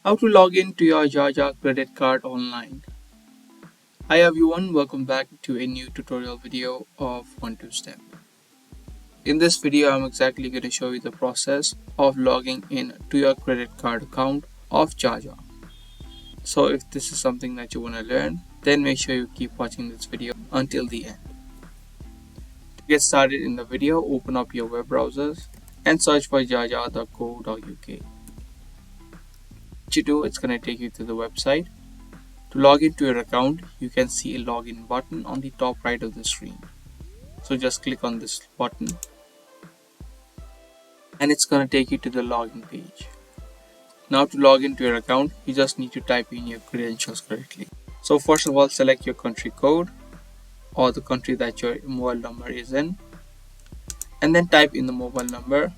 How to log in to your Jaja Credit Card online. Hi everyone, welcome back to a new tutorial video of 1-2 Step. In this video, I'm exactly going to show you the process of logging in to your credit card account of Jaja. So if this is something that you want to learn, then make sure you keep watching this video until the end. To get started in the video, open up your web browsers and search for jaja.co.uk. What you do, it's going to take you to the website. To log into your account, you can see a login button on the top right of the screen. So just click on this button and it's going to take you to the login page. Now to log into your account, you just need to type in your credentials correctly. So first of all, select your country code or the country that your mobile number is in, and then type in the mobile number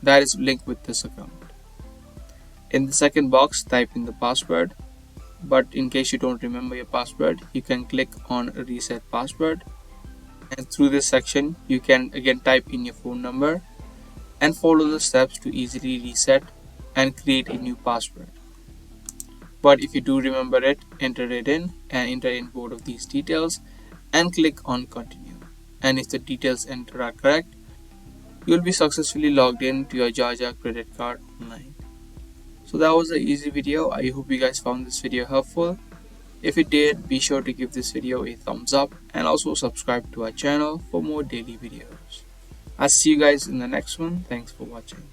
that is linked with this account. In the second box, type in the password, but in case you don't remember your password, you can click on reset password, and through this section you can again type in your phone number and follow the steps to easily reset and create a new password. But if you do remember it, enter it in and enter in both of these details and click on continue. And if the details entered are correct, you will be successfully logged in to your Jaja credit card online. So that was an easy video. I hope you guys found this video helpful. If you did, be sure to give this video a thumbs up and also subscribe to our channel for more daily videos. I'll see you guys in the next one. Thanks for watching.